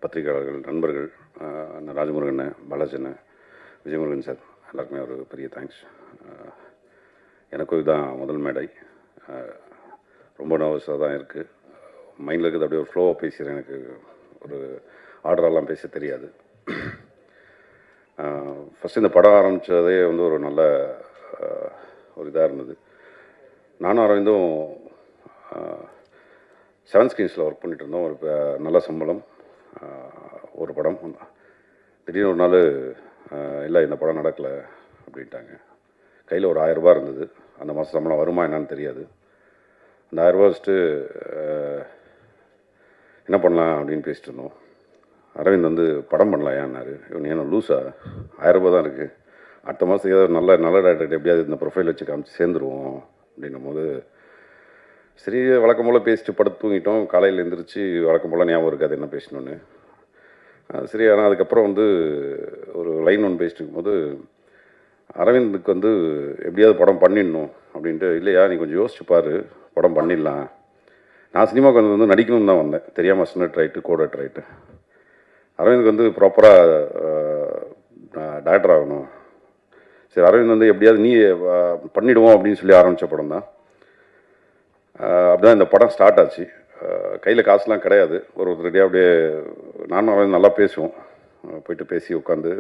பத்திரிகையாளர்கள், நண்பர்கள், அண்ணன் ராஜமுருகன், பாலாஜி, விஜயமுருகன் சார் எல்லாருக்குமே ஒரு பெரிய தேங்க்ஸ். எனக்கும் இதுதான் முதல் மேடை. ரொம்ப நர்வஸாக தான் இருக்குது. மைண்டில் இருக்குது அப்படியே ஒரு ஃப்ளோவாக பேசுகிறேன். எனக்கு ஒரு ஆர்டரெல்லாம் பேச தெரியாது. ஃபஸ்ட்டு இந்த படம் ஆரம்பித்ததே வந்து ஒரு நல்ல ஒரு இதாக இருந்தது. நானும் அரவிந்தும் 7 ஸ்க்ரீன்ஸில் ஒர்க் பண்ணிகிட்டு இருந்தோம். ஒரு நல்ல சம்பளம், ஒரு படம். திடீர்னு ஒரு நாள் இல்லை இந்த படம் நடக்கலை அப்படின்ட்டாங்க. கையில் ஒரு 1000 ரூபா இருந்தது. அந்த மாதம் சம்பளம் வருமா என்னன்னு தெரியாது. அந்த 1000 ரூபா வச்சுட்டு என்ன பண்ணலாம் அப்படின்னு பேசிட்டு இருந்தோம். அரவிந்த் வந்து படம் பண்ணலாம் ஏன்னாரு. இவன் ஏன்னா லூஸா, 1000 ரூபா தான் இருக்குது, அடுத்த மாதத்துக்கு ஏதாவது நல்ல டேரக்டர் எப்படியாவது இந்த ப்ரொஃபைல் வச்சு காமிச்சு சேர்ந்துருவோம் அப்படின்னும் போது சரி வழக்கம் போல் பேசிட்டு படுத்து தூங்கிட்டோம். காலையில் எழுந்திரிச்சு வழக்கம் போல் ஞாபகம் இருக்காது என்ன பேசணுன்னு. சரி, ஆனால் அதுக்கப்புறம் வந்து ஒரு லைன் ஒன்று பேசிட்டு இருக்கும்போது அரவிந்துக்கு வந்து எப்படியாவது படம் பண்ணிடணும் அப்படின்ட்டு, இல்லையா நீ கொஞ்சம் யோசிச்சு பாரு, படம் பண்ணிடலாம். நான் சினிமாவுக்கு வந்து நடிக்கணும்னு தான் வந்தேன், தெரியாமல் அசிஸ்டன்ட் ரைட்டு கோடட் ரைட்டு. அரவிந்துக்கு வந்து ப்ராப்பராக டைரக்டர் ஆகணும். சரி அரவிந்த் வந்து எப்படியாவது நீ பண்ணிவிடுவோம் அப்படின்னு சொல்லி ஆரம்பித்த படம் தான். அப்படிதான் இந்த படம் ஸ்டார்ட் ஆச்சு. கையில் காசுலாம் கிடையாது. ஒருத்தருடையே அப்படியே நானும் அரவிந்த் நல்லா பேசுவோம். போயிட்டு பேசி உட்காந்து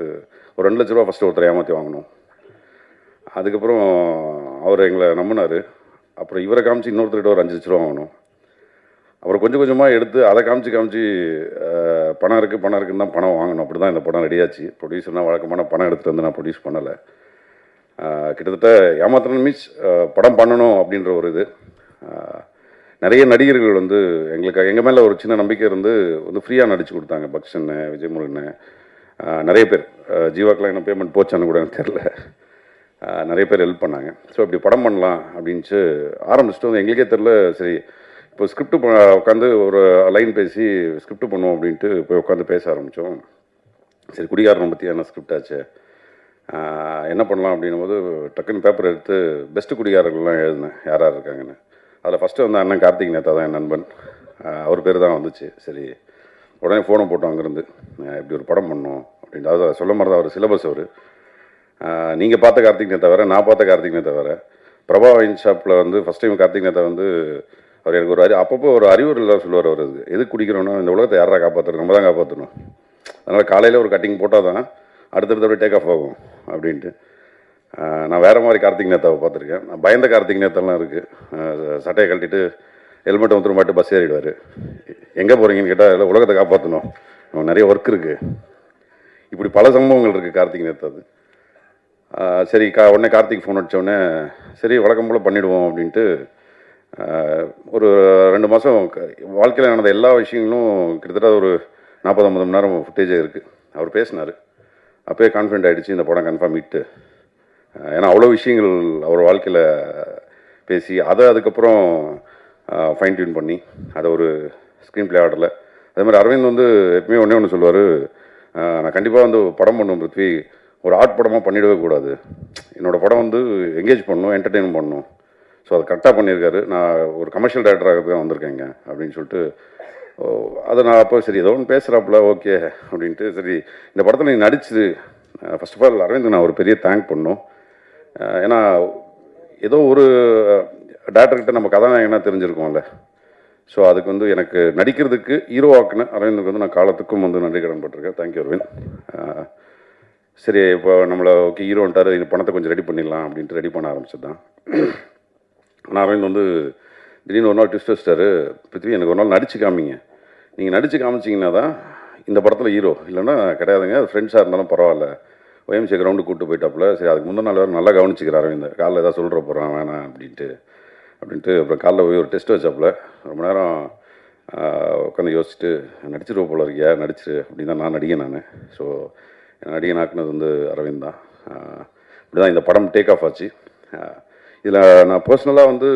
ஒரு 2 லட்ச ரூபா ஃபஸ்ட்டு ஒருத்தர் ஏமாற்றி வாங்கினோம். அதுக்கப்புறம் அவர் எங்களை நம்பினார். அப்புறம் இவரை காமிச்சு இன்னொருத்தர்கிட்ட ஒரு 5 லட்ச ரூபா வாங்கணும். அப்புறம் கொஞ்சம் கொஞ்சமாக எடுத்து அதை காமிச்சு பணம் இருக்குன்னு தான் பணம் வாங்கணும். அப்படி தான் இந்த படம் ரெடியாச்சு. ப்ரொடியூசர்னால் வழக்கமான பணம் எடுத்துகிட்டு வந்து நான் ப்ரொடியூஸ் பண்ணலை. கிட்டத்தட்ட ஏமாத்திரம் மீன்ஸ் படம் பண்ணணும் அப்படின்ற ஒரு இது. நிறைய நடிகர்கள் வந்து எங்கள் மேலே ஒரு சின்ன நம்பிக்கை இருந்து வந்து ஃப்ரீயாக நடித்து கொடுத்தாங்க. பக்ஷன், விஜயமுருகன், நிறைய பேர். ஜீவாக்கெலாம் என்ன பேமெண்ட் போச்சான்னு கூட எனக்கு தெரில. நிறைய பேர் ஹெல்ப் பண்ணாங்க. ஸோ இப்படி படம் பண்ணலாம் அப்படின்ட்டு ஆரம்பிச்சுட்டு வந்து எங்களுக்கே தெரில. சரி இப்போ ஸ்கிரிப்ட் உட்காந்து ஒரு லைன் பேசி ஸ்கிரிப்ட் பண்ணுவோம் அப்படின்ட்டு போய் உட்காந்து பேச ஆரம்பித்தோம். சரி குடிகாரனை பற்றி என்ன ஸ்கிரிப்ட் ஆச்சு, என்ன பண்ணலாம் அப்படின்னும் போது டக்குன்னு பேப்பர் எடுத்து பெஸ்ட்டு குடிகாரர்கள்லாம் எழுதினேன் யார் யார் இருக்காங்கன்னு. அதில் ஃபஸ்ட்டு வந்து அண்ணன் கார்த்திக் நேத்தா தான் என் நண்பன். அவர் பேர் தான் வந்துச்சு. சரி உடனே ஃபோனை போட்டோம் அங்கேருந்து, இப்படி ஒரு படம் பண்ணோம் அப்படின்ட்டு. அதாவது சொல்ல மாதிரி தான் அவர் சிலபஸ். அவர் நீங்கள் பார்த்த கார்த்திக் நேத்தா வேறு, நான் பார்த்த கார்த்திக் நேத்தா வேறு. பிரபா வைன் ஷாப்பில் வந்து ஃபஸ்ட் டைம் கார்த்திக் நேத்தா வந்து அவர் எனக்கு ஒரு அப்பப்போ ஒரு அறிவுரைலாம் சொல்லுவார். அவர் எது குடிக்கிறோன்னா இந்த உலகத்தை யாரா காப்பாற்றுறது, நம்ம தான் காப்பாற்றணும். அதனால் காலையில் ஒரு கட்டிங் போட்டால் தான் அடுத்தடுத்து அப்படியே டேக் ஆஃப் ஆகும் அப்படின்ட்டு. நான் வேறு மாதிரி கார்த்திக் நேத்தாவை பார்த்துருக்கேன். நான் பயந்த கார்த்திக் நேத்தாலாம் இருக்குது. சட்டையை கழட்டிட்டு ஹெல்மெட்டை வந்துடும் மாட்டு பஸ் ஏறிடுவார். எங்கே போகிறீங்கன்னு கேட்டால் இல்லை உலகத்தை காப்பாற்றணும், நம்ம நிறைய ஒர்க் இருக்குது. இப்படி பல சம்பவங்கள் இருக்குது கார்த்திக் நேத்தாது. சரி உடனே கார்த்திக் ஃபோன் அடித்தோடனே சரி வழக்கம் போல் பண்ணிவிடுவோம் அப்படின்ட்டு ஒரு 2 மாதம் வாழ்க்கையில் நடந்த எல்லா விஷயங்களும் கிட்டத்தட்ட ஒரு 40-50 மணி நேரம் ஃபுட்டேஜே இருக்குது. அவர் பேசினார். அப்போயே கான்ஃபிடென்ட் ஆகிடுச்சு இந்த படம் கன்ஃபார்ம் ஹிட்டு. ஏன்னா அவ்வளோ விஷயங்கள் அவர் வாழ்க்கையில் பேசி அதை அதுக்கப்புறம் ஃபைன் டியூன் பண்ணி அதை ஒரு ஸ்க்ரீன் பிளே ஆர்டரில். அதே மாதிரி அரவிந்த் வந்து எப்பவுமே ஒன்று சொல்லுவார், நான் கண்டிப்பாக வந்து படம் பண்ணுவேன் பிருத்வி, ஒரு ஆர்ட் படமாக பண்ணிடவே கூடாது, என்னோடய படம் வந்து என்கேஜ் பண்ணணும், என்டர்டெயின் பண்ணணும். ஸோ அதை கரெக்டாக பண்ணியிருக்காரு. நான் ஒரு கமர்ஷியல் டைரக்டராக தான் வந்திருக்கேங்க அப்படின்னு சொல்லிட்டு அதை நான் அப்போ சரி ஏதோ ஒன்று பேசுகிறாப்புல ஓகே அப்படின்ட்டு. சரி இந்த படத்தில் நீ நடிச்சு ஃபர்ஸ்ட் ஆஃப் ஆல் அரவிந்த் நான் ஒரு பெரிய தேங்க் பண்ணணும். ஏன்னா ஏதோ ஒரு டேரக்டர்கிட்ட நம்ம கதாநாயகனாக தெரிஞ்சிருக்கோம்ல. ஸோ அதுக்கு வந்து எனக்கு நடிக்கிறதுக்கு ஹீரோ ஆக்குன அரவிந்துக்கு வந்து நான் காலத்துக்கும் வந்து நன்றி கடன் பட்டிருக்கேன். தேங்க்யூ அரவிந்த். சரி இப்போ நம்மளை ஓகே ஹீரோன்ட்டார், இந்த பணத்தை கொஞ்சம் ரெடி பண்ணிடலாம் அப்படின்ட்டு ரெடி பண்ண ஆரம்பிச்சது தான். ஆனால் அரவிந்த் வந்து திடீர்னு ஒரு நாள் ட்விஸ்ட் வச்சிட்டாரு, பிருத்வி எனக்கு ஒரு நாள் நடிச்சு காமிங்க, நீங்கள் நடிச்சு காமிச்சிங்கன்னா தான் இந்த படத்தில் ஹீரோ, இல்லைன்னா கிடையாதுங்க, அது ஃப்ரெண்ட்ஸாக இருந்தாலும் பரவாயில்ல. OMC கிரவுண்டு கூப்பிட்டு போயிட்டாப்புல. சரி அதுக்கு முந்தின நாள் வேறு நல்லா கவனிச்சிக்கிறார் அரவிந்த், காலைல ஏதாவது சொல்கிற போகிறான் வேணாம் அப்படின்ட்டு. அப்புறம் காலைல போய் ஒரு டெஸ்ட் வச்சாப்புல. ரொம்ப நேரம் உட்காந்து யோசிச்சுட்டு நடிச்சிருவ போல இருக்கியா, நடிச்சிரு அப்படின்னு தான் நான் நடிகன். நான் ஸோ நடிகன் ஆக்குனது வந்து அரவிந்த் தான். இப்படி தான் இந்த படம் டேக் ஆஃப் ஆச்சு. இதில் நான் பர்சனலாக வந்து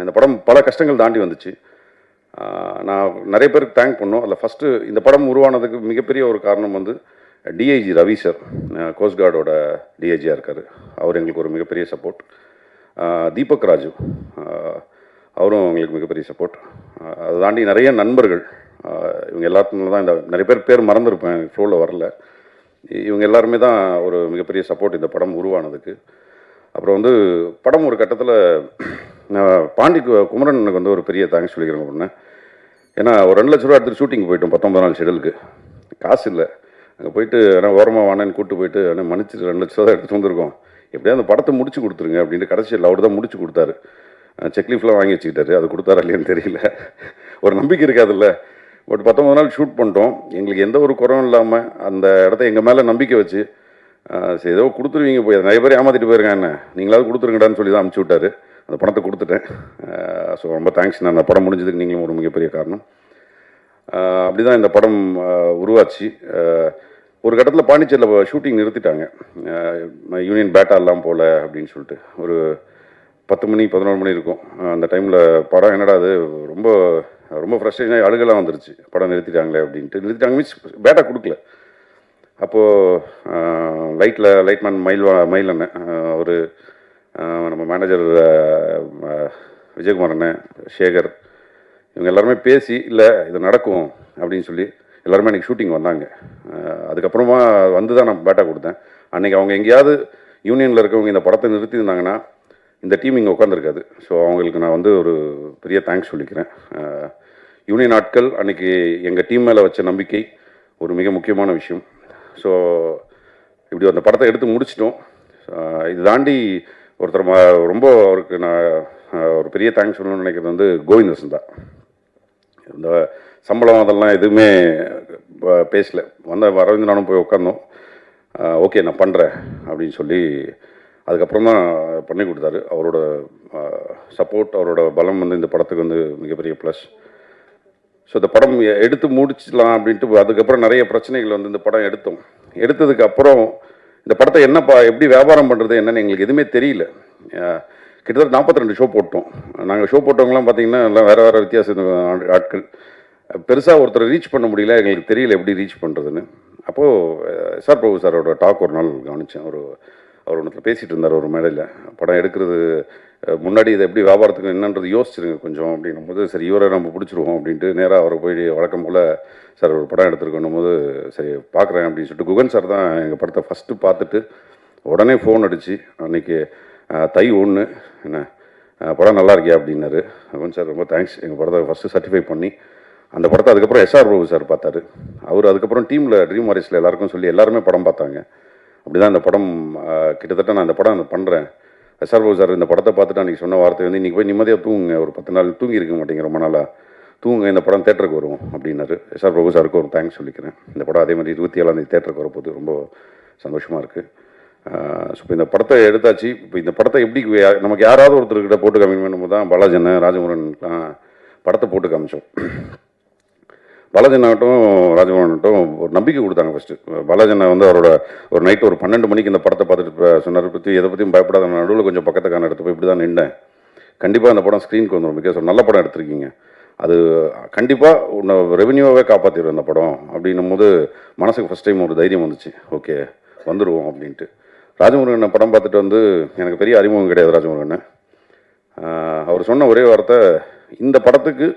இந்த படம் பல கஷ்டங்கள் தாண்டி வந்துச்சு. நான் நிறைய பேருக்கு தேங்க் பண்ணோம். அதில் ஃபஸ்ட்டு இந்த படம் உருவானதுக்கு மிகப்பெரிய ஒரு காரணம் வந்து டிஐஜி ரவி சார், கோஸ்ட் கார்டோட டிஐஜியாக இருக்கார். அவர் எங்களுக்கு ஒரு மிகப்பெரிய சப்போர்ட். தீபக் ராஜு அவரும் எங்களுக்கு மிகப்பெரிய சப்போர்ட். அதை தாண்டி நிறைய நண்பர்கள், இவங்க எல்லாத்துக்கும் தான் இந்த நிறைய பேர் மறந்துருப்பேன், ஃப்ளோவில் வரல. இவங்க எல்லாருமே தான் ஒரு மிகப்பெரிய சப்போர்ட் இந்த படம் உருவானதுக்கு. அப்புறம் வந்து படம் ஒரு கட்டத்தில் பாண்டி குமரனுக்கு வந்து ஒரு பெரிய தேங்க்ஸ் சொல்லிக்கிறேங்க ஒன்று. ஏன்னா ஒரு 2 லட்ச ரூபா எடுத்துகிட்டு ஷூட்டிங் போயிட்டோம் 19 நாள் ஷெடியூலுக்கு. காசு இல்லை. அங்கே போயிட்டு ஆனால் ஓரமாக வானேன்னு கூப்பிட்டு போயிட்டு ஆனால் மன்னிச்சு 2 லட்ச ரூபா தான் எடுத்துகிட்டு வந்திருக்கோம், எப்படியா அந்த படத்தை முடிச்சு கொடுத்துருங்க அப்படின்ட்டு கடைசியில் அவர் தான் முடிச்சு கொடுத்தாரு. செக்லீஃப்லாம் வாங்கி வச்சுக்கிட்டாரு. அது கொடுத்தாரா இல்லையான்னு தெரியல. ஒரு நம்பிக்கை இருக்காதுல்ல. பட் 19 நாள் ஷூட் பண்ணிட்டோம். எங்களுக்கு எந்த ஒரு குறையும் இல்லாமல் அந்த இடத்த எங்கள் மேலே நம்பிக்கை வச்சு சரி ஏதோ கொடுத்துருவீங்க, போய் நிறைய பேர் ஏமாற்றிட்டு போயிருக்கேன், என்ன நீங்களாவது கொடுத்துருங்கடான்னு சொல்லி தான் அனுப்பிச்சி விட்டாரு. அந்த பணத்தை கொடுத்துட்டேன். ஸோ ரொம்ப தேங்க்ஸ். நான் அந்த படம் முடிஞ்சதுக்கு நீங்களும் ஒரு மிகப்பெரிய காரணம். அப்படி தான் இந்த படம் உருவாச்சு. ஒரு கட்டத்தில் பாண்டிச்சேரியில் ஷூட்டிங் நிறுத்திட்டாங்க. யூனியன் பேட்டா எல்லாம் போகல அப்படின்னு சொல்லிட்டு ஒரு 10 மணி 11 மணி இருக்கும். அந்த டைமில் படம் என்னடா அது ரொம்ப ரொம்ப ஃப்ரஸ்ட்ரேஷனாக அழுகலாம் வந்துருச்சு. படம் நிறுத்திட்டாங்களே அப்படின்ட்டு. நிறுத்திட்டாங்க மீன்ஸ் பேட்டா கொடுக்கல. அப்போது லைட்மேன் மயில் அண்ணன், ஒரு நம்ம மேனேஜர் விஜயகுமார் அண்ணன், சேகர், இவங்க எல்லாருமே பேசி இல்லை இது நடக்கும் அப்படின்னு சொல்லி எல்லாருமே அன்றைக்கி ஷூட்டிங் வந்தாங்க. அதுக்கப்புறமா வந்து தான் நான் பேட்டா கொடுத்தேன். அன்றைக்கி அவங்க எங்கேயாவது யூனியனில் இருக்கவங்க இந்த படத்தை நிறுத்தியிருந்தாங்கன்னா இந்த டீம் இங்கே உட்காந்துருக்காது. ஸோ அவங்களுக்கு நான் வந்து ஒரு பெரிய தேங்க்ஸ் சொல்லிக்கிறேன். யூனியன் ஆட்கள் அன்றைக்கி எங்கள் டீம் மேலே வச்ச நம்பிக்கை ஒரு மிக முக்கியமான விஷயம். ஸோ இப்படி அந்த படத்தை எடுத்து முடிச்சிட்டோம். இது தாண்டி ஒருத்தர் ரொம்ப அவருக்கு நான் ஒரு பெரிய தேங்க்ஸ் சொல்லணும்னு நினைக்கிறது வந்து கோவிந்தசன் தான். இந்த சம்பளம் அதெல்லாம் எதுவுமே பேசல. அரவிந்த் நானும் போய் உட்காந்தோம். ஓகே நான் பண்ணுறேன் அப்படின்னு சொல்லி அதுக்கப்புறம் தான் பண்ணி கொடுத்தாரு. அவரோட சப்போர்ட், அவரோட பலம் வந்து இந்த படத்துக்கு வந்து மிகப்பெரிய ப்ளஸ். ஸோ இந்த படம் எடுத்து முடிச்சிடலாம் அப்படின்ட்டு அதுக்கப்புறம் நிறைய பிரச்சனைகள் வந்து இந்த படம் எடுத்ததுக்கு அப்புறம் இந்த படத்தை எப்படி வியாபாரம் பண்ணுறது என்னன்னு எங்களுக்கு எதுவுமே தெரியல. கிட்டத்தட்ட 42 ஷோ போட்டோம். நாங்கள் ஷோ போட்டவங்களாம் பார்த்தீங்கன்னா எல்லாம் வேறு வேறு வித்தியாச ஆட்கள். பெருசாக ஒருத்தரை ரீச் பண்ண முடியல, எங்களுக்கு தெரியல எப்படி ரீச் பண்ணுறதுன்னு. அப்போது எஸ்ஆர் பிரபு சாரோட டாக் ஒரு நாள் கவனித்தேன். அவர் ஒன்றுத்தில் பேசிகிட்டு இருந்தார் ஒரு மேடையில். படம் எடுக்கிறது முன்னாடி இதை எப்படி வியாபாரத்துக்கு என்னன்றது யோசிச்சிருங்க கொஞ்சம் அப்படின்னும் போது, சரி இவரை நம்ம பிடிச்சிருவோம் அப்படின்ட்டு நேராக அவரை போய் வழக்கம் போல் சார் ஒரு படம் எடுத்துருக்கணும் போது சரி பார்க்குறேன் அப்படின்னு சொல்லிட்டு குகன் சார் தான் எங்கள் படத்தை ஃபஸ்ட்டு பார்த்துட்டு உடனே ஃபோன் அடித்து அன்றைக்கி தை 1 என்ன படம் நல்லா இருக்கியா அப்படின்னாரு. குகன் சார் ரொம்ப தேங்க்ஸ். எங்கள் படத்தை ஃபஸ்ட்டு சர்டிஃபை பண்ணி அந்த படத்தை அதுக்கப்புறம் எஸ்ஆர் பிரபு சார் பார்த்தாரு. அவர் அதுக்கப்புறம் டீமில் ட்ரீம் வாரிஸில் எல்லாருக்கும் சொல்லி எல்லாருமே படம் பார்த்தாங்க. அப்படி தான் இந்த படம் கிட்டத்தட்ட நான் இந்த படம் பண்ணுறேன். எஸ்ஆர் பிரபு சார் இந்த படத்தை பார்த்துட்டு அன்றைக்கி சொன்ன வார்த்தை வந்து இன்றைக்கி போய் நிம்மதியாக தூங்குங்க, ஒரு 10 நாள் தூங்கி இருக்க மாட்டேங்க ரொம்ப நாளாக, தூங்குங்க இந்த படம் தேட்டருக்கு வரும் அப்படின்னாரு. எஸ்ஆர் பிரபு சாருக்கு ஒரு தேங்க்ஸ் சொல்லிக்கிறேன். இந்த படம் அதே மாதிரி 27ஆம் தேட்டருக்கு வரப்போது ரொம்ப சந்தோஷமாக இருக்குது. ஸோ இப்போ இந்த படத்தை எடுத்தாச்சு. இப்போ இந்த படத்தை எப்படி நமக்கு யாராவது ஒருத்தர்கிட்ட போட்டு காமிக்கணும் தான் பாலாஜன் ராஜமுருகன்லாம் படத்தை போட்டு காமிச்சோம். பாலாஜன் ஆகட்டும் ராஜமோகன் ஆகட்டும் ஒரு நம்பிக்கை கொடுத்தாங்க. ஃபஸ்ட்டு பாலாஜன் வந்து அவரோட ஒரு நைட்டு ஒரு 12 மணிக்கு இந்த படத்தை பார்த்துட்டு சொன்னார், பற்றி எதை பற்றியும் பயப்படாத, நடுவில் கொஞ்சம் பக்கத்துக்கான எடுத்து போய் இப்படி தான் நின்றேன், கண்டிப்பாக அந்த படம் ஸ்க்ரீனுக்கு வந்துடும், பிகாஸ் ஒரு நல்ல படம் எடுத்திருக்கீங்க, அது கண்டிப்பாக உன்னை ரெவென்யூவாகவே காப்பாற்றிடுவேன் அந்த படம் அப்படின்னும் போது மனசுக்கு ஃபஸ்ட் டைம் ஒரு தைரியம் வந்துச்சு. ஓகே வந்துடுவோம் அப்படின்ட்டு. ராஜமுருகனை படம் பார்த்துட்டு வந்து எனக்கு பெரிய அறிமுகம் கிடையாது ராஜமுருகனை. அவர் சொன்ன ஒரே வார்த்தை, இந்த படத்துக்கு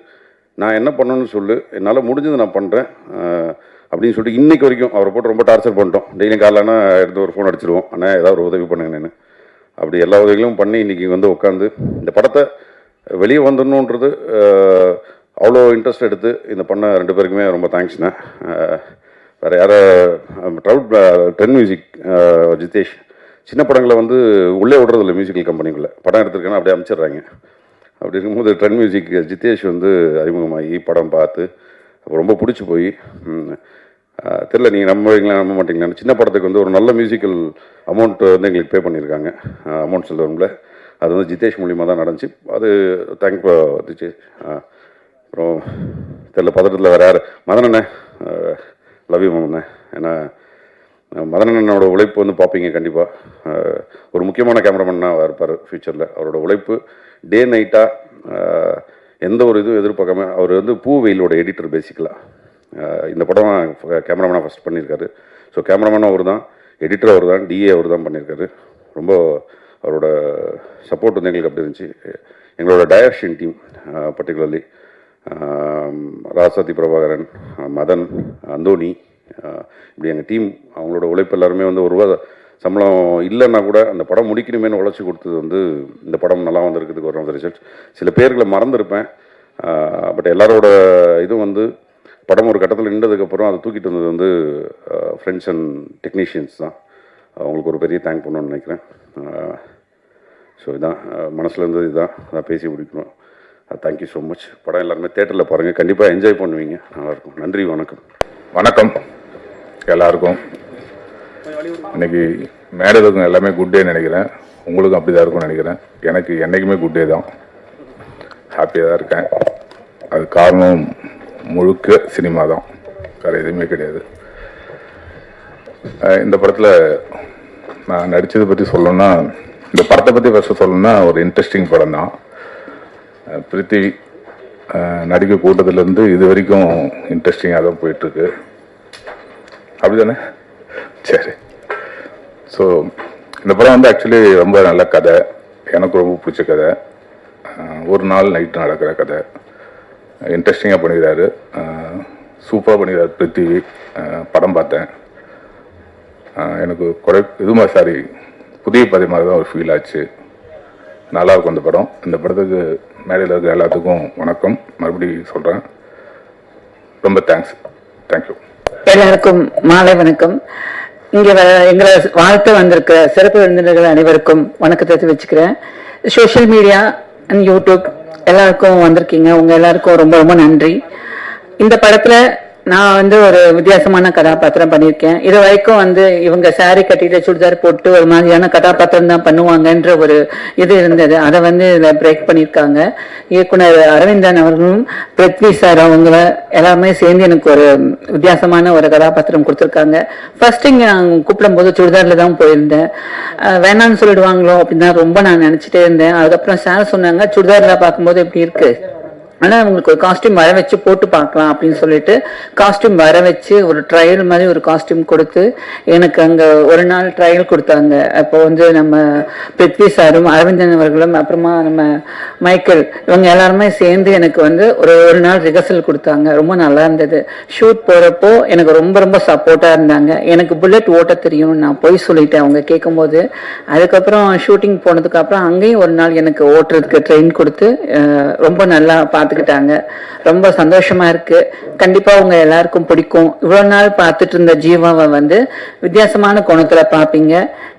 நான் என்ன பண்ணணும்னு சொல்லு, என்னால் முடிஞ்சது நான் பண்ணுறேன் அப்படின்னு சொல்லிட்டு இன்றைக்கு வரைக்கும் அவரை போட்டு ரொம்ப டார்ச்சர் பண்ணிட்டோம். டெய்லியும் காலைனா எடுத்து ஒரு ஃபோன் அடிச்சிடுவோம், ஆனால் ஏதாவது ஒரு உதவி பண்ணுங்கன்னு. அப்படி எல்லா உதவிகளும் பண்ணி இன்றைக்கி வந்து உட்காந்து இந்த படத்தை வெளியே வந்துடணுன்றது அவ்வளோ இன்ட்ரெஸ்ட் எடுத்து இந்த பண்ண 2 பேருக்குமே ரொம்ப தேங்க்ஸ்ண்ணே. வேறு யாரை ட்ரெண்ட் மியூசிக் ஜிதேஷ் சின்ன படங்களை வந்து உள்ளே விடுறதில்ல, மியூசிக்கல் கம்பெனிக்குள்ளே படம் எடுத்துருக்கேன்னா அப்படியே அனுப்பிச்சிடுறாங்க. அப்படி இருக்கும்போது ட்ரெண்ட் மியூசிக் ஜிதேஷ் வந்து அறிமுகமாகி படம் பார்த்து அப்போ ரொம்ப பிடிச்சி போய் தெரில நீங்கள் நம்ப மாட்டீங்களா, சின்ன படத்துக்கு வந்து ஒரு நல்ல மியூசிக்கல் அமௌண்ட் வந்து எங்களுக்கு பே பண்ணியிருக்காங்க. அமௌண்ட் செல்வமில் அது வந்து ஜிதேஷ் மூலியமாக தான் நடந்துச்சு. அது தேங்க்யூ ஜிதேஷ். அப்புறம் தெரில பதட்டத்தில் வேறு யார் மதனண்ணே, லவ் யூ மதனண்ணே. ஏன்னா மதனண்ணனோட உழைப்பு வந்து பார்ப்பீங்க கண்டிப்பாக. ஒரு முக்கியமான கேமராமேனாக இருப்பார் ஃப்யூச்சரில். அவரோட உழைப்பு டே நைட்டாக எந்த ஒரு இதுவும் எதிர்பார்க்காம, அவர் வந்து பூவெயிலோட எடிட்டர் பேசிக்கலாக. இந்த படம் கேமராமேனாக ஃபஸ்ட் பண்ணியிருக்காரு. ஸோ கேமராமேனும் அவர் தான், எடிட்டர் அவர் தான், டிஏ அவர் தான் பண்ணியிருக்காரு. ரொம்ப அவரோட சப்போர்ட் வந்து எங்களுக்கு அப்படி இருந்துச்சு. எங்களோட டைரக்ஷன் டீம் பர்டிகுலர்லி ராசாத்தி பிரபாகரன், மதன், அந்தோனி, இப்படி எங்கள் டீம் அவங்களோட உழைப்பு எல்லாருமே வந்து ஒரு ரூபா சம்பளம் இல்லைன்னா கூட அந்த படம் முடிக்கணுமேனு உழைச்சி கொடுத்தது வந்து இந்த படம் நல்லா வந்திருக்கிறதுக்கு ஒரு ரிசல்ட். சில பேர்களை மறந்துருப்பேன், பட் எல்லாரோட இதுவும் வந்து படம் ஒரு கட்டத்தில் நின்றதுக்கப்புறம் அதை தூக்கிட்டு வந்தது வந்து ஃப்ரெண்ட்ஸ் அண்ட் டெக்னீஷியன்ஸ் தான். அவங்களுக்கு ஒரு பெரிய தேங்க் பண்ணணும்னு நினைக்கிறேன். ஸோ இதான் மனசில் இருந்தது, இதுதான் அதான் பேசி முடிக்கணும். Thank you so much. படம் எல்லாருமே தேட்டரில் பாருங்கள், கண்டிப்பாக என்ஜாய் பண்ணுவீங்க, நல்லாயிருக்கும். நன்றி, வணக்கம். வணக்கம் எல்லாருக்கும். இன்னைக்கு மேடலுக்கும் எல்லாமே குட் டே நினைக்கிறேன், உங்களுக்கும் அப்படி தான் இருக்கும்னு நினைக்கிறேன். எனக்கு என்றைக்குமே குட் டே தான், ஹாப்பியாக தான் இருக்கேன். அது காரணம் முழுக்க சினிமா தான், வேறு எதுவுமே கிடையாது. இந்த படத்தில் நான் நடித்ததை பற்றி சொல்லணும்னா, இந்த படத்தை பற்றி ஃபஸ்ட்டு சொல்லணும்னா ஒரு இன்ட்ரெஸ்டிங் படம் தான். பிருத்திவி நடிக்க கூட்டத்துலேருந்து இது வரைக்கும் இன்ட்ரெஸ்டிங்காக தான் போயிட்டுருக்கு, அப்படி தானே? சரி. ஸோ இந்த படம் வந்து ஆக்சுவலி ரொம்ப நல்ல கதை, எனக்கு ரொம்ப பிடிச்ச கதை. ஒரு நாள் நைட்டு நடக்கிற கதை, இன்ட்ரெஸ்டிங்காக பண்ணிக்கிறாரு, சூப்பராக பண்ணிக்கிறாரு பிருத்திவி. படம் பார்த்தேன், எனக்கு புதிய பதை மாதிரி தான் ஒரு ஃபீல் ஆச்சு. நல்லாயிருக்கும் இந்த படம். இந்த படத்துக்கு மேடையில் இருக்க எல்லாத்துக்கும் வணக்கம் மறுபடியும் சொல்கிறேன். ரொம்ப தேங்க்யூ. எல்லாருக்கும் மாலை வணக்கம். இங்கே எங்களை வாழ்த்து வந்திருக்கிற சிறப்பு விருந்தினர்கள் அனைவருக்கும் வணக்கத்தை தெரிவிச்சுக்கிறேன். சோஷியல் மீடியா அண்ட் யூடியூப் எல்லாருக்கும் வந்திருக்கீங்க, உங்க எல்லாருக்கும் ரொம்ப ரொம்ப நன்றி. இந்த படத்துல நான் வந்து ஒரு வித்தியாசமான கதாபாத்திரம் பண்ணியிருக்கேன். இது வரைக்கும் வந்து இவங்க சாரி கட்டிட்டு சுடிதார் போட்டு ஒரு மாதிரியான கதாபாத்திரம் தான் பண்ணுவாங்கன்ற ஒரு இது இருந்தது, அதை வந்து இதில் பிரேக் பண்ணியிருக்காங்க. இயக்குனர் அரவிந்தன் அவர்களும் பிருத்வி சார் அவங்க எல்லாமே சேர்ந்து எனக்கு ஒரு வித்தியாசமான ஒரு கதாபாத்திரம் கொடுத்துருக்காங்க. ஃபர்ஸ்ட் இங்கே நான் கூப்பிடும் போது சுடிதாரில் தான் போயிருந்தேன், வேணான்னு சொல்லிடுவாங்களோ அப்படின்னு தான் ரொம்ப நான் நினச்சிட்டே இருந்தேன். அதுக்கப்புறம் சார் சொன்னாங்க சுடிதாரில் பார்க்கும்போது எப்படி இருக்கு, ஆனால் அவங்களுக்கு ஒரு காஸ்டியூம் வர வச்சு போட்டு பார்க்கலாம் அப்படின்னு சொல்லிட்டு காஸ்டியூம் வர வச்சு ஒரு ட்ரையல் மாதிரி ஒரு காஸ்டியூம் கொடுத்து எனக்கு அங்கே ஒரு நாள் ட்ரையல் கொடுத்தாங்க. அப்போ வந்து நம்ம பிருத்வி சாரும் அரவிந்தன் அவர்களும் அப்புறமா நம்ம மைக்கேல் இவங்க எல்லாருமே சேர்ந்து எனக்கு வந்து ஒரு நாள் ரிஹர்சல் கொடுத்தாங்க. ரொம்ப நல்லா இருந்தது. ஷூட் போகிறப்போ எனக்கு ரொம்ப ரொம்ப சப்போர்ட்டாக இருந்தாங்க. எனக்கு புல்லட் ஓட்ட தெரியும் நான் போய் சொல்லிட்டேன் அவங்க கேட்கும்போது. அதுக்கப்புறம் ஷூட்டிங் போனதுக்கப்புறம் அங்கேயும் ஒரு நாள் எனக்கு ஓட்டுறதுக்கு ட்ரெயின் கொடுத்து ரொம்ப நல்லா பார்த்துக்கிட்டாங்க. ரொம்ப சந்தோஷமா இருக்கு. கண்டிப்பா உங்க எல்லாருக்கும் பிடிக்கும். இவ்வளவு நாள் பார்த்துட்டு இருந்த ஜீவாவை வந்து வித்தியாசமான கோணத்துல பார்ப்பீங்க.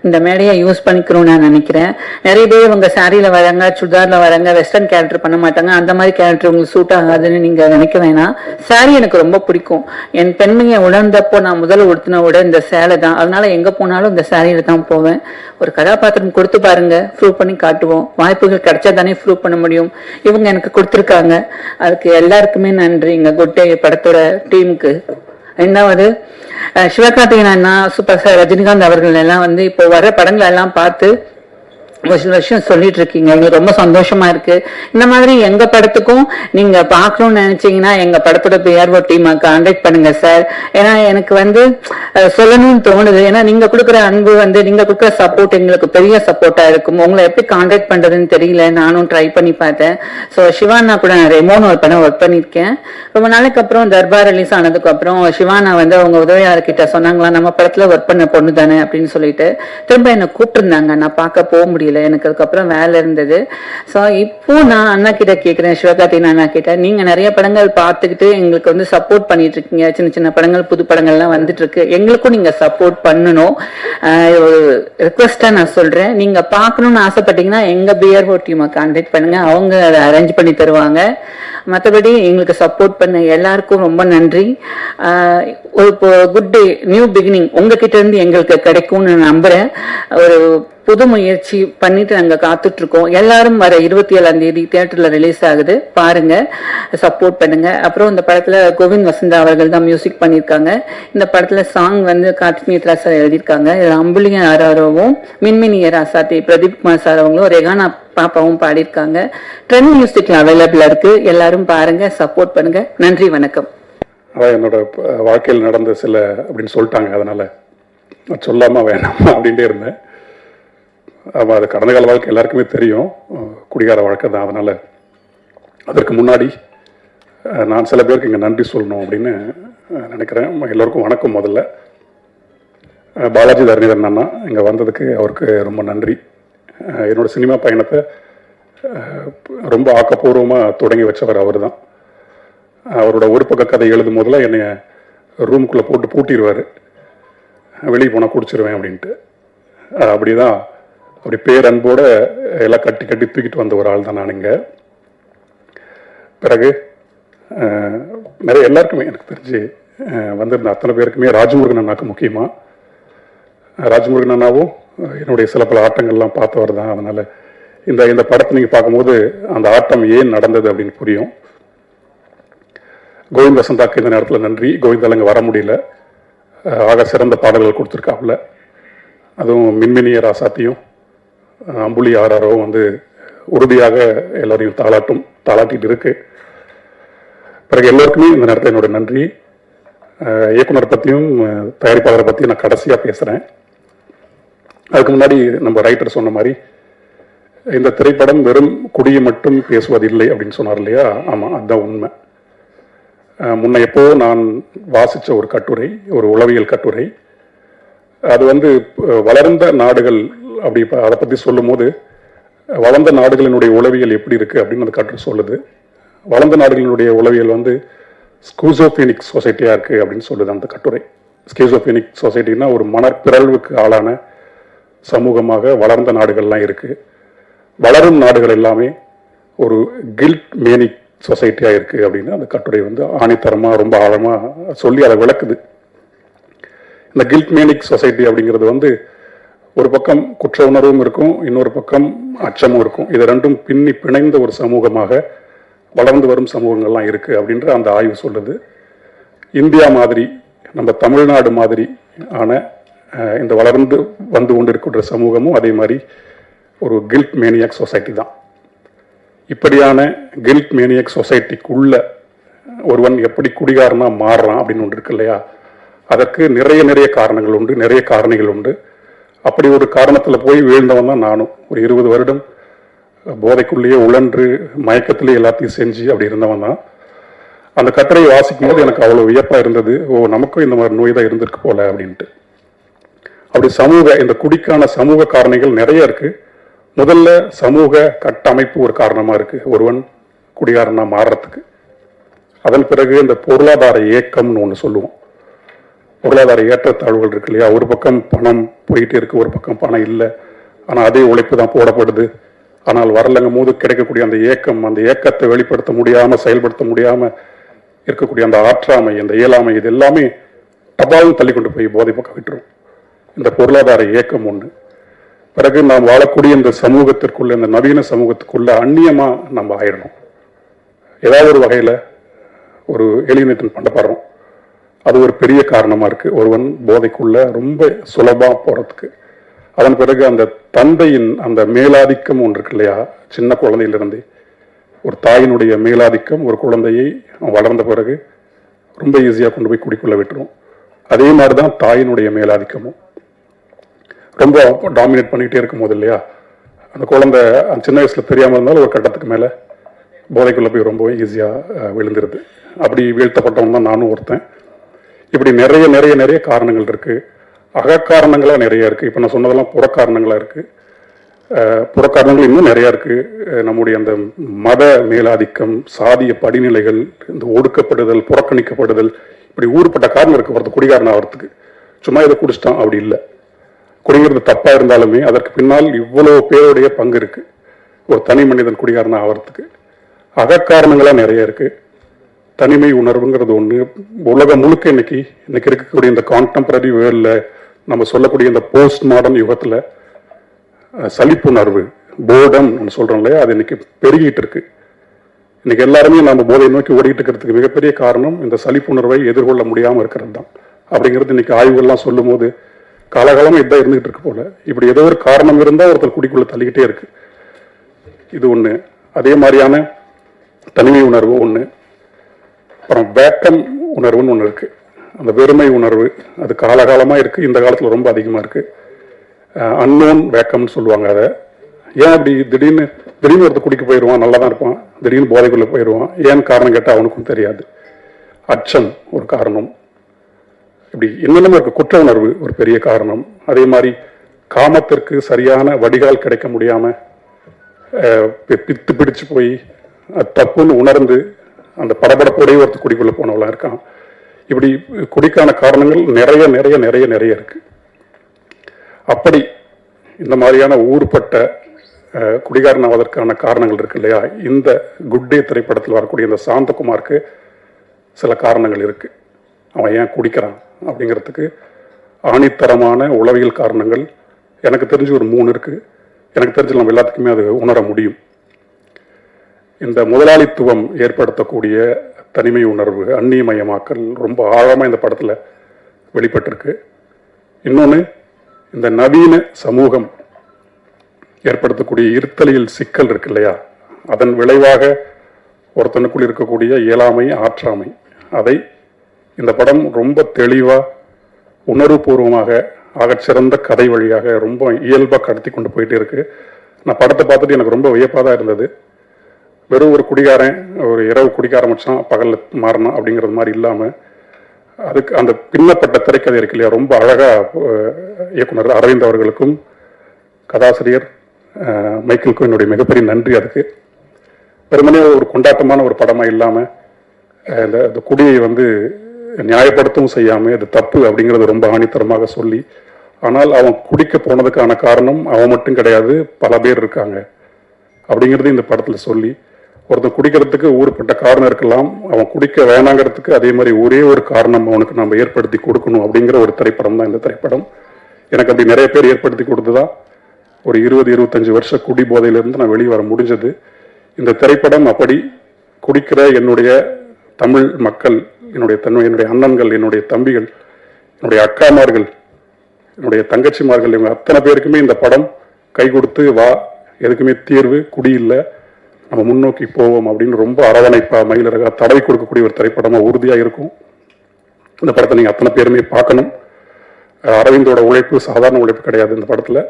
இந்த மேடையை யூஸ் பண்ணிக்கணும்னு நான் நினைக்கிறேன். நிறைய பேர் உங்க சாரியில வராங்க, சுடிதார்ல வராங்க, வெஸ்டர்ன் கேரக்டர் பண்ண மாட்டாங்க, அந்த மாதிரி கேரக்டர் உங்களுக்கு சூட் ஆகாதுன்னு நீங்க நினைக்க வேணாம். சாரி எனக்கு ரொம்ப பிடிக்கும். என் பெண்மையை உணர்ந்தப்போ நான் முதல்ல உடுத்தின விட இந்த சேலை தான். அதனால எங்க போனாலும் இந்த சாரியில தான் போவேன். ஒரு கதாபாத்திரம் கொடுத்து பாருங்க, ப்ரூவ் பண்ணி காட்டுவோம். வாய்ப்புகள் கிடைச்சா தானே ப்ரூவ் பண்ண முடியும். இவங்க எனக்கு கொடுத்துருக்காங்க, அதுக்கு எல்லாருக்குமே நன்றி. இங்க குட் டே படத்தோட டீமுக்கு. ரெண்டாவது சிவகார்த்திகேயன் அண்ணா, சூப்பர் ஸ்டார் ரஜினிகாந்த் அவர்கள் எல்லாம் வந்து இப்போ வர படங்கள் எல்லாம் பார்த்து ஒரு சில விஷயம் சொல்லிட்டு இருக்கீங்க, எங்களுக்கு ரொம்ப சந்தோஷமா இருக்கு. இந்த மாதிரி எங்க படத்துக்கும் நீங்க பாக்கணும்னு நினைச்சீங்கன்னா எங்க படத்தோட பிஆர்ஓ டீமை கான்டாக்ட் பண்ணுங்க சார். ஏன்னா எனக்கு வந்து சொல்லணும்னு தோணுது. ஏன்னா நீங்க கொடுக்குற அன்பு வந்து நீங்க கொடுக்குற சப்போர்ட் எங்களுக்கு பெரிய சப்போர்ட்டா இருக்கும். உங்களை எப்படி கான்டாக்ட் பண்றதுன்னு தெரியல, நானும் ட்ரை பண்ணி பார்த்தேன். ஸோ சிவானா கூட நான் ரெமோன்னு ஒரு படம் ஒர்க் பண்ணியிருக்கேன். ரொம்ப நாளைக்கு அப்புறம் தர்பார் ரிலீஸ் ஆனதுக்கு அப்புறம் சிவானா வந்து அவங்க உதவியாளர்கிட்ட சொன்னாங்களா நம்ம படத்துல ஒர்க் பண்ண பொண்ணு தானே அப்படின்னு சொல்லிட்டு திரும்ப என்னை கூப்பிட்டுருந்தாங்க. நான் பார்க்க போக முடியல, எனக்கு அதுக்கப்புறம் வேலை இருந்தது. ஸோ இப்போ நான் அண்ணா கிட்ட கேட்கிறேன், சிவகார்த்திகேயன் அண்ணா கிட்ட, நீங்க நிறைய படங்கள் பார்த்துக்கிட்டு எங்களுக்கு வந்து சப்போர்ட் பண்ணிட்டு இருக்கீங்க. சின்ன சின்ன படங்கள் புது படங்கள்லாம் வந்துட்டு இருக்கு, எங்களுக்கும் நீங்க சப்போர்ட் பண்ணணும். ஒரு ரிக்வெஸ்டா நான் சொல்றேன், நீங்க பார்க்கணும்னு ஆசைப்பட்டீங்கன்னா எங்க பிஆர்ஓ டீமை கான்டாக்ட் பண்ணுங்க, அவங்க அதை அரேஞ்ச் பண்ணி தருவாங்க. மற்றபடி எங்களுக்கு சப்போர்ட் பண்ண எல்லாருக்கும் ரொம்ப நன்றி. ஒரு குட் டே, நியூ பிகினிங் உங்ககிட்ட இருந்து எங்களுக்கு கிடைக்கும்னு நம்புறேன். ஒரு புது முயற்சி பண்ணிட்டு நாங்க காத்துட்டு இருக்கோம். எல்லாரும் வர 27ஆம் தேதி தியேட்டர்ல ரிலீஸ் ஆகுது, பாருங்க, சப்போர்ட் பண்ணுங்க. அப்புறம் இந்த படத்துல கோவிந்த் வசந்தா அவர்கள் தான் மியூசிக் பண்ணியிருக்காங்க. இந்த படத்துல சாங் வந்து கார்த்திக் நேத்ரா சார் எழுதியிருக்காங்க. அம்புலிங்க ஆராரோவும் மின்மினிய ராசாத்தி பிரதீப் குமார் சார் அவங்களும் ரெகானா பாப்பாவும் பாடியிருக்காங்க. ட்ரெண்ட் மியூசிக்ல அவைலபிளா இருக்கு, எல்லாரும் பாருங்க, சப்போர்ட் பண்ணுங்க. நன்றி, வணக்கம். அதான் என்னோட வாழ்க்கையில் நடந்த சில அப்படின்னு சொல்லிட்டாங்க, அதனால நான் சொல்லாம வேணாமா அப்படின்ட்டே இருந்தேன். அது கடந்த கால வாழ்க்கை எல்லாருக்குமே தெரியும், குடிகார வாழ்க்கை தான். அதனால் அதற்கு முன்னாடி நான் சில பேருக்கு இங்கே நன்றி சொல்லணும் அப்படின்னு நினைக்கிறேன். எல்லோருக்கும் வணக்கம். முதல்ல பாலாஜி தரணிதரன் அண்ணா இங்கே வந்ததுக்கு அவருக்கு ரொம்ப நன்றி. என்னோடய சினிமா பயணத்தை ரொம்ப ஆக்கப்பூர்வமாக தொடங்கி வச்சவர் அவர் தான். அவரோட ஒரு பக்க கதை எழுதும் போதெல்லாம் என்னை ரூமுக்குள்ளே போட்டு பூட்டிடுவார், வெளியே போனால் குடிச்சிருவேன் அப்படின்ட்டு. அப்படி பேரன்போடு எல்லாம் கட்டி கட்டி தூக்கிட்டு வந்த ஒரு ஆள் தான் நான் இங்கே. பிறகு நிறைய எல்லாருக்குமே எனக்கு தெரிஞ்சு வந்திருந்த அத்தனை பேருக்குமே ராஜமுருகன் அண்ணாக்கு முக்கியமாக, ராஜமுருகன் அண்ணாவும் என்னுடைய சில பல ஆட்டங்கள்லாம் பார்த்தவர் தான். அதனால் இந்த படத்தை நீங்கள் பார்க்கும்போது அந்த ஆட்டம் ஏன் நடந்தது அப்படின்னு புரியும். கோவிந்த் வசந்தாக்கு இந்த நேரத்தில் நன்றி. கோவிந்தால் இங்கே வர முடியல, ஆக சிறந்த பாடல்கள் கொடுத்துருக்காப்புல. அதுவும் மின்மினிய ராசாத்தியும் அம்புலி ஆராரவும் வந்து உறுதியாக எல்லோரையும் தாளாட்டிட்டு இருக்கு. பிறகு எல்லோருக்குமே இந்த நேரத்தில் என்னோட நன்றி. இயக்குனர் பற்றியும் தயாரிப்பாளரை பற்றியும் நான் கடைசியாக பேசுகிறேன். அதுக்கு முன்னாடி நம்ம ரைட்டர் சொன்ன மாதிரி இந்த திரைப்படம் வெறும் குடியை மட்டும் பேசுவதில்லை அப்படின்னு சொன்னார் இல்லையா? ஆமாம், அதுதான் உண்மை. முன்ன எப்போ நான் வாசித்த ஒரு கட்டுரை, ஒரு உளவியல் கட்டுரை, அது வந்து வளர்ந்த நாடுகள் அப்படி அதை பற்றி சொல்லும் போது வளர்ந்த நாடுகளினுடைய உளவியல் எப்படி இருக்குது அப்படின்னு அந்த கட்டுரை சொல்லுது. வளர்ந்த நாடுகளினுடைய உளவியல் வந்து ஸ்கூசோபீனிக் சொசைட்டியாக இருக்குது அப்படின்னு சொல்லுது அந்த கட்டுரை. ஸ்கீசோபீனிக் சொசைட்டின்னா ஒரு மனப்பிறழ்வுக்கு ஆளான சமூகமாக வளர்ந்த நாடுகள்லாம் இருக்குது. வளரும் நாடுகள் எல்லாமே ஒரு கில்ட் மேனிக் சொசைட்டியாக இருக்குது அப்படின்னு அந்த கட்டுரை வந்து ஆணித்தரமாக ரொம்ப ஆழமாக சொல்லி அதை விளக்குது. இந்த கில்ட் மேனிக் சொசைட்டி அப்படிங்கிறது வந்து ஒரு பக்கம் குற்ற உணர்வும் இருக்கும், இன்னொரு பக்கம் அச்சமும் இருக்கும். இது ரெண்டும் பின்னி பிணைந்த ஒரு சமூகமாக வளர்ந்து வரும் சமூகங்கள்லாம் இருக்குது அப்படின்ற அந்த ஆய்வு சொல்லுது. இந்தியா மாதிரி, நம்ம தமிழ்நாடு மாதிரி ஆன இந்த வளர்ந்து வந்து கொண்டு இருக்கின்ற சமூகமும் அதே மாதிரி ஒரு கில்ட் மேனியாக் சொசைட்டி தான். இப்படியான கில்ட் மேனியாக் சொசைட்டிக்குள்ள ஒருவன் எப்படி குடிகாரனாக மாறுறான் அப்படின்னு ஒன்று இருக்கு இல்லையா? அதற்கு நிறைய காரணங்கள் உண்டு, நிறைய காரணிகள் உண்டு. அப்படி ஒரு காரணத்தில் போய் வீழ்ந்தவன் தான் நானும். ஒரு 20 வருடம் போதைக்குள்ளேயே உழன்று மயக்கத்திலேயே எல்லாத்தையும் செஞ்சு அப்படி இருந்தவன் தான். அந்த கட்டுரையை வாசிக்கும் போது எனக்கு அவ்வளோ வியப்பாக இருந்தது. நமக்கும் இந்த மாதிரி நோய் தான் இருந்திருக்கு போல அப்படின்ட்டு. அப்படி இந்த குடிக்கான சமூக காரணிகள் நிறைய இருக்கு. முதல்ல சமூக கட்டமைப்பு ஒரு காரணமாக இருக்கு ஒருவன் குடிகாரனா மாறுறதுக்கு. அதன் பிறகு இந்த பொருளாதார ஏக்கம்னு ஒன்று சொல்லுவோம். பொருளாதார ஏற்றத்தாழ்வுகள் இருக்கு இல்லையா? ஒரு பக்கம் பணம் போயிட்டே இருக்கு, ஒரு பக்கம் பணம் இல்லை, ஆனால் அதே உழைப்பு தான் போடப்படுது. ஆனால் வரலங்கும் போது கிடைக்கக்கூடிய அந்த ஏக்கம், அந்த ஏக்கத்தை வெளிப்படுத்த முடியாமல் செயல்படுத்த முடியாமல் இருக்கக்கூடிய அந்த ஆற்றாமை, அந்த இயலாமை, இது எல்லாமே டபாலும் தள்ளி கொண்டு போய் போதை பக்கம் விட்டுரும். இந்த பொருளாதார ஏக்கம் ஒன்று. பிறகு நாம் வாழக்கூடிய இந்த சமூகத்திற்குள்ள, இந்த நவீன சமூகத்துக்குள்ள அந்நியமாக நம்ம ஆயிடணும். ஏதாவது ஒரு வகையில் ஒரு எலிமினேஷன் பண்ணப்படுறோம். அது ஒரு பெரிய காரணமாக இருக்குது ஒருவன் போதைக்குள்ள ரொம்ப சுலபமாக போகிறதுக்கு. அதன் பிறகு அந்த தந்தையின் அந்த மேலாதிக்கம் ஒன்று இருக்கு இல்லையா? சின்ன குழந்தையிலிருந்து ஒரு தாயினுடைய மேலாதிக்கம் ஒரு குழந்தையை வளர்ந்த பிறகு ரொம்ப ஈஸியாக கொண்டு போய் குடிக்குள்ள விட்டுரும். அதே மாதிரி தான் தாயினுடைய மேலாதிக்கமும் ரொம்ப டாமினேட் பண்ணிக்கிட்டே இருக்கும் போது இல்லையா? அந்த குழந்தை சின்ன வயசில் தெரியாமல் இருந்தாலும் ஒரு கட்டத்துக்கு மேலே போதைக்குள்ளே போய் ரொம்ப ஈஸியாக விழுந்துருது. அப்படி வீழ்த்தப்பட்டவன் தான் நானும் ஒருத்தன். இப்படி நிறைய காரணங்கள் இருக்குது. அகக்காரணங்களாக நிறைய இருக்குது. இப்போ நான் சொன்னதெல்லாம் புறக்காரணங்களாக இருக்குது. புறக்காரணங்கள் இன்னும் நிறையா இருக்குது. நம்முடைய அந்த மத மேலாதிக்கம், சாதிய படிநிலைகள், இந்த ஒடுக்கப்படுதல், புறக்கணிக்கப்படுதல், இப்படி ஊருப்பட்ட காரணம் இருக்குது ஒருத்தர் குடிகாரன் ஆகிறதுக்கு. சும்மா இதை குடிச்சிட்டான் அப்படி இல்லை. குடிங்கிறது தப்பாக இருந்தாலுமே அதற்கு பின்னால் இவ்வளோ பேருடைய பங்கு இருக்குது ஒரு தனி மனிதன் குடிகாரனாக ஆகிறதுக்கு. அகக்காரணங்களாக நிறைய இருக்குது. தனிமை உணர்வுங்கிறது ஒன்று. உலகம் முழுக்க இன்னைக்கு இருக்கக்கூடிய இந்த கான்டெம்பரரி வேர்ல்டில் நம்ம சொல்லக்கூடிய இந்த போஸ்ட் மாடர்ன் யுகத்தில் சலிப்புணர்வு, போர்டம் சொல்கிறோம் இல்லையா? அது இன்னைக்கு பெருகிட்டு இருக்கு. இன்னைக்கு எல்லாருமே நம்ம போதையை நோக்கி ஓடிட்டு இருக்கிறதுக்கு மிகப்பெரிய காரணம் இந்த சலிப்புணர்வை எதிர்கொள்ள முடியாமல் இருக்கிறது தான். அப்படிங்கிறது இன்னைக்கு ஆய்வுகள்லாம் சொல்லும் போது காலகாலமாக இதான் இருந்துகிட்டு இருக்கு போல. இப்படி ஏதோ ஒரு காரணம் இருந்தால் ஒருத்தர் குடிக்குள்ள தள்ளிக்கிட்டே இருக்கு. இது ஒன்று. அதே மாதிரியான தனிமை உணர்வு ஒன்று. அப்புறம் வேக்கம் உணர்வுன்னு ஒன்று இருக்குது. அந்த வெறுமை உணர்வு அது காலகாலமாக இருக்குது. இந்த காலத்தில் ரொம்ப அதிகமாக இருக்குது. அன்னோன் வேக்கம்னு சொல்லுவாங்க. அதை ஏன் அப்படி திடீர்னு ஒருத்தர் குடிக்க போயிடுவான், நல்லா தான் இருப்பான், திடீர்னு போதைக்குள்ளே போயிடுவான். ஏன் காரணம் கேட்டால் அவனுக்கும் தெரியாது. அச்சம் ஒரு காரணம். இப்படி என்னென்னமோ இருக்கு. குற்ற உணர்வு ஒரு பெரிய காரணம். அதே மாதிரி காமத்திற்கு சரியான வடிகால் கிடைக்க முடியாமல் பித்து பிடிச்சு போய் தப்புன்னு உணர்ந்து அந்த படபடப்போடையே ஒருத்தர் குடிக்குள்ளே போனவளாம் இருக்கான். இப்படி குடிக்கான காரணங்கள் நிறைய நிறைய நிறைய நிறைய இருக்கு. அப்படி இந்த மாதிரியான ஊர்பட்ட குடிகாரனாவதற்கான காரணங்கள் இருக்கு இல்லையா? இந்த குட் டே திரைப்படத்தில் வரக்கூடிய இந்த சாந்தகுமாருக்கு சில காரணங்கள் இருக்கு. அவன் ஏன் குடிக்கிறான் அப்படிங்கிறதுக்கு ஆணித்தரமான உளவியல் காரணங்கள் எனக்கு தெரிஞ்சு ஒரு 3 இருக்கு. எனக்கு தெரிஞ்சு நம்ம எல்லாத்துக்குமே அது உணர முடியும். இந்த முதலாளித்துவம் ஏற்படுத்தக்கூடிய தனிமை உணர்வு, அந்நியமயமாக்கல் ரொம்ப ஆழமாக இந்த படத்தில் வெளிப்பட்டிருக்கு. இன்னொன்று, இந்த நவீன சமூகம் ஏற்படுத்தக்கூடிய இருத்தலியல் சிக்கல் இருக்கு இல்லையா? அதன் விளைவாக ஒருத்தனுக்குள் இருக்கக்கூடிய இயலாமை, ஆற்றாமை, அதை இந்த படம் ரொம்ப தெளிவாக உணர்வுபூர்வமாக ஆகச்சிறந்த கதை வழியாக ரொம்ப இயல்பாக கடத்தி கொண்டு போயிட்டே இருக்கு. நான் படத்தை பார்த்துட்டு எனக்கு ரொம்ப வியப்பாக தான் இருந்தது. வெறும் ஒரு குடிகாரன் ஒரு இரவு குடிக்க ஆரம்பிச்சான், பகலில் மாறினான் அப்படிங்கிறது மாதிரி இல்லாமல் அதுக்கு அந்த பின்னப்பட்ட திரைக்கதை இருக்கு இல்லையா? ரொம்ப அழகாக இயக்குனர் அரவிந்த் அவர்களுக்கும் கதாசிரியர் மைக்கேலுக்கும் என்னுடைய மிகப்பெரிய நன்றி. அதுக்கு வெறுமனே ஒரு கொண்டாட்டமான ஒரு படமாக இல்லாமல் இந்த குடியை நியாயப்படுத்தவும் செய்யாமல் இது தப்பு அப்படிங்கிறது ரொம்ப ஆணித்தரமாக சொல்லி, ஆனால் அவன் குடிக்க போனதுக்கான காரணம் அவன் மட்டும் கிடையாது, பல பேர் இருக்காங்க அப்படிங்கிறது இந்த படத்தில் சொல்லி, ஒருத்தன் குடிக்கிறதுக்கு ஊருப்பட்ட காரணம் இருக்கலாம், அவன் குடிக்க வேணாங்கிறதுக்கு அதே மாதிரி ஒரே ஒரு காரணம் அவனுக்கு நம்ம ஏற்படுத்தி கொடுக்கணும் அப்படிங்கிற ஒரு திரைப்படம் தான் இந்த திரைப்படம். எனக்கு அப்படி நிறைய பேர் ஏற்படுத்தி கொடுத்துதான் ஒரு 20-25 வருஷ குடி போதையிலிருந்து நான் வெளியே வர முடிஞ்சது. இந்த திரைப்படம் அப்படி குடிக்கிற என்னுடைய தமிழ் மக்கள், என்னுடைய அண்ணன்கள், என்னுடைய தம்பிகள், என்னுடைய அக்காமார்கள், என்னுடைய தங்கச்சிமார்கள், இவங்க அத்தனை பேருக்குமே இந்த படம் கை கொடுத்து வா, எதுக்குமே தீர்வு குடி இல்லை, நம்ம முன்னோக்கி போவோம் அப்படின்னு ரொம்ப அரவணைப்பா மயிலரகா தடவை கொடுக்கக்கூடிய ஒரு திரைப்படமாக உறுதியாக இருக்கும். இந்த படத்தை நீங்கள் அத்தனை பேருமே பார்க்கணும். அரவிந்தோட உழைப்பு சாதாரண உழைப்பு கிடையாது. இந்த படத்தில்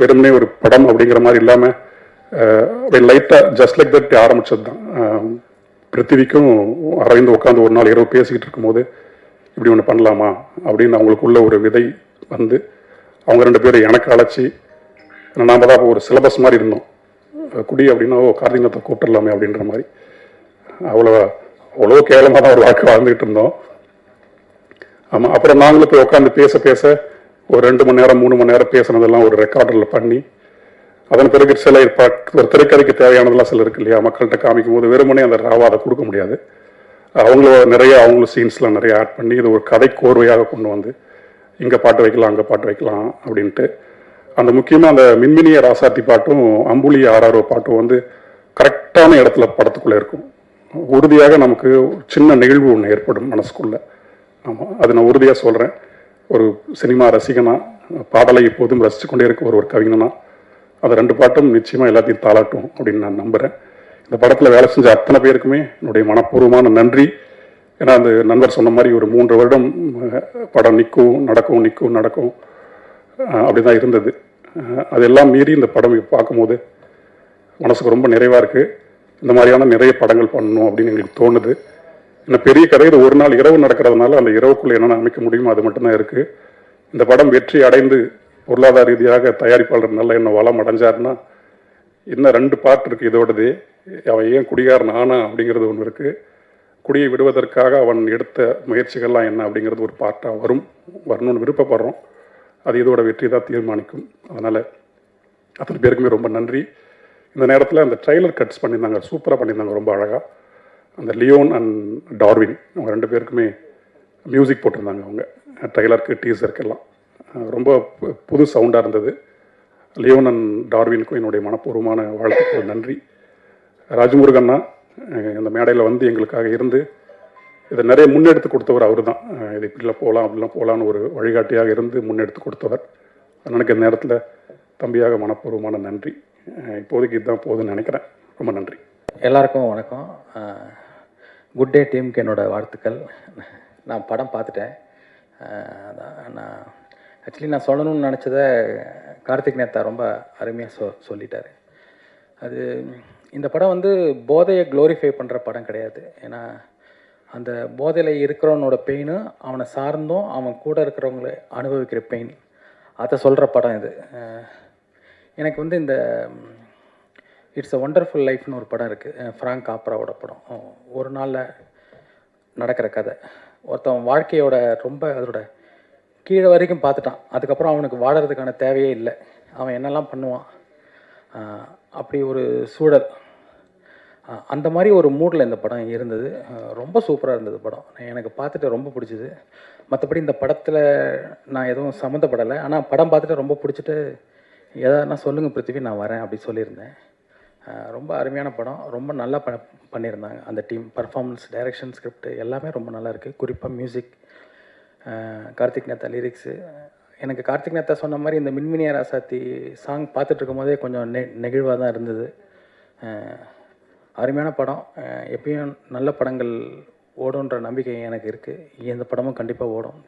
வெறுமனே ஒரு படம் அப்படிங்கிற மாதிரி இல்லாமல் லைட்டாக ஜஸ்ட் லைக் தட் ஆரம்பிச்சது தான். பிருத்திவிக்கும் அரவிந்த் உட்காந்து ஒரு நாள் இரவு பேசிக்கிட்டு இருக்கும்போது இப்படி ஒன்று பண்ணலாமா அப்படின்னு அவங்களுக்குள்ள ஒரு விதை அவங்க 2 பேரும் எனக்கு அழைச்சி, நாம் தான் ஒரு சிலபஸ் மாதிரி இருந்தோம். குடி அப்படின்னா கார்த்திகத்தை கூப்பிட்டுடலாமே அப்படின்ற மாதிரி அவ்வளோ கேவலமாக தான் ஒரு வாழ்க்கை வாழ்ந்துகிட்டு இருந்தோம். ஆமாம், அப்புறம் நாங்களும் போய் உட்காந்து பேச ஒரு 2 மணி நேரம் 3 மணி நேரம் பேசுனதெல்லாம் ஒரு ரெக்கார்டரில் பண்ணி, அதன் பிறகு சில ஒரு திரைக்கதைக்கு தேவையானதெல்லாம் சில இருக்கு இல்லையா, மக்கள்கிட்ட காமிக்கும் போது வெறுமனே அந்த ராவாதை கொடுக்க முடியாது. அவங்களும் சீன்ஸ்லாம் நிறைய ஆட் பண்ணி இது ஒரு கதை கோர்வையாக கொண்டு வந்து இங்கே பாட்டு வைக்கலாம் அங்கே பாட்டு வைக்கலாம் அப்படின்ட்டு, அந்த முக்கியமாக அந்த மின்மினிய ராசாத்தி பாட்டும் அம்புலி ஆராரோ பாட்டும் கரெக்டான இடத்துல படத்துக்குள்ளே இருக்கும். உறுதியாக நமக்கு சின்ன நிகழ்வு ஒன்று ஏற்படும் மனசுக்குள்ள. ஆமாம், அது நான் உறுதியாக சொல்கிறேன். ஒரு சினிமா ரசிகனா, பாடலை எப்போதும் ரசித்து கொண்டே இருக்க ஒரு கவிஞனா, அந்த 2 பாட்டும் நிச்சயமாக எல்லாத்தையும் தாளாட்டும் அப்படின்னு நான் நம்புகிறேன். இந்த படத்தில் வேலை செஞ்ச அத்தனை பேருக்குமே என்னுடைய மனப்பூர்வமான நன்றி. ஏன்னா அந்த நண்பர் சொன்ன மாதிரி ஒரு 3 வருடம் படம் நடக்கும் அப்படி தான் இருந்தது. அதெல்லாம் மீறி இந்த படம் பார்க்கும்போது மனசுக்கு ரொம்ப நிறைவாக இருக்குது. இந்த மாதிரியான நிறைய படங்கள் பண்ணணும் அப்படின்னு எங்களுக்கு தோணுது. இன்னும் பெரிய கதை இது ஒரு நாள் இரவு நடக்கிறதுனால அந்த இரவுக்குள்ளே என்னென்ன அமைக்க முடியுமோ அது மட்டும்தான் இருக்குது. இந்த படம் வெற்றி அடைந்து பொருளாதார ரீதியாக தயாரிப்பாளர் நல்ல என்ன வளம் அடைஞ்சாருன்னா இன்னும் 2 பார்ட் இருக்குது இதோடது. அவன் ஏன் குடிகாரன் ஆனா அப்படிங்கிறது ஒன்று இருக்குது. குடியை விடுவதற்காக அவன் எடுத்த முயற்சிகள்லாம் என்ன அப்படிங்கிறது ஒரு பார்ட்டாக வரணும்னு விருப்பப்படுறோம். அது இதோட வெற்றி தான் தீர்மானிக்கும். அதனால் அத்தனை பேருக்குமே ரொம்ப நன்றி. இந்த நேரத்தில் அந்த ட்ரைலர் கட்ஸ் பண்ணியிருந்தாங்க, சூப்பராக பண்ணியிருந்தாங்க, ரொம்ப அழகாக. அந்த லியோன் அண்ட் டார்வின் அவங்க 2 பேருக்குமே மியூசிக் போட்டிருந்தாங்க. அவங்க ட்ரைலருக்கு டீசருக்கெல்லாம் ரொம்ப புது சவுண்டாக இருந்தது. லியோன் அண்ட் டார்வினுக்கும் என்னுடைய மனப்பூர்வமான வாழ்த்துக்கள், நன்றி. ராஜமுருகன்னா இந்த மேடையில் எங்களுக்காக இருந்து இதை நிறைய முன்னெடுத்து கொடுத்தவர் அவர் தான். இது இப்படிலாம் போகலாம் அப்படிலாம் போகலான்னு ஒரு வழிகாட்டியாக இருந்து முன்னெடுத்து கொடுத்தவர். எனக்கு இந்த நேரத்தில் தம்பியாக மனப்பூர்வமான நன்றி. இப்போதைக்கு இதுதான் போகுதுன்னு நினைக்கிறேன். ரொம்ப நன்றி. எல்லாருக்கும் வணக்கம். குட் டே டீமுக்கு என்னோடய வாழ்த்துக்கள். நான் படம் பார்த்துட்டேன். நான் ஆக்சுவலி நான் சொல்லணும்னு நினச்சதை கார்த்திக் நேத்தா ரொம்ப அருமையாக சொல்லிட்டார். அது இந்த படம் வந்து போதையை க்ளோரிஃபை பண்ணுற படம் கிடையாது. ஏன்னா அந்த போதையில் இருக்கிறவனோட பெயின், அவனை சார்ந்தும் அவன் கூட இருக்கிறவங்கள அனுபவிக்கிற பெயின், அதை சொல்கிற படம் இது. எனக்கு வந்து இந்த இட்ஸ் அ ஒண்டர்ஃபுல் லைஃப்னு ஒரு படம் இருக்குது, ஃப்ராங்க் காப்ராவோட படம். ஒரு நாளில் நடக்கிற கதை. ஒருத்தன் வாழ்க்கையோட ரொம்ப அதோட கீழே வரைக்கும் பார்த்துட்டான், அதுக்கப்புறம் அவனுக்கு வாழறதுக்கான தேவையே இல்லை, அவன் என்னெல்லாம் பண்ணுவான், அப்படி ஒரு சூழல். அந்த மாதிரி ஒரு மூடில் இந்த படம் இருந்தது. ரொம்ப சூப்பராக இருந்தது படம். எனக்கு பார்த்துட்டு ரொம்ப பிடிச்சிது. மற்றபடி இந்த படத்தில் நான் எதுவும் சம்மந்தப்படலை, ஆனால் படம் பார்த்துட்டு ரொம்ப பிடிச்சிட்டு எதானா சொல்லுங்கள் பிருத்திவி, நான் வரேன் அப்படி சொல்லியிருந்தேன். ரொம்ப அருமையான படம், ரொம்ப நல்லா பண்ணியிருந்தாங்க அந்த டீம். பர்ஃபார்மன்ஸ், டைரக்ஷன், ஸ்கிரிப்ட் எல்லாமே ரொம்ப நல்லா இருக்குது. குறிப்பாக மியூசிக், கார்த்திக் நேத்தா லிரிக்ஸு. எனக்கு கார்த்திக் நேத்தா சொன்ன மாதிரி இந்த மின்மினிய ராசாத்தி சாங் பார்த்துட்டு இருக்கும் போதே கொஞ்சம் நெகிழ்வாக தான் இருந்தது. அருமையான படம். எப்பயும் நல்ல படங்கள் ஓடுன்ற நம்பிக்கை எனக்கு இருக்குது. இந்த படமும் கண்டிப்பாக ஓடும்.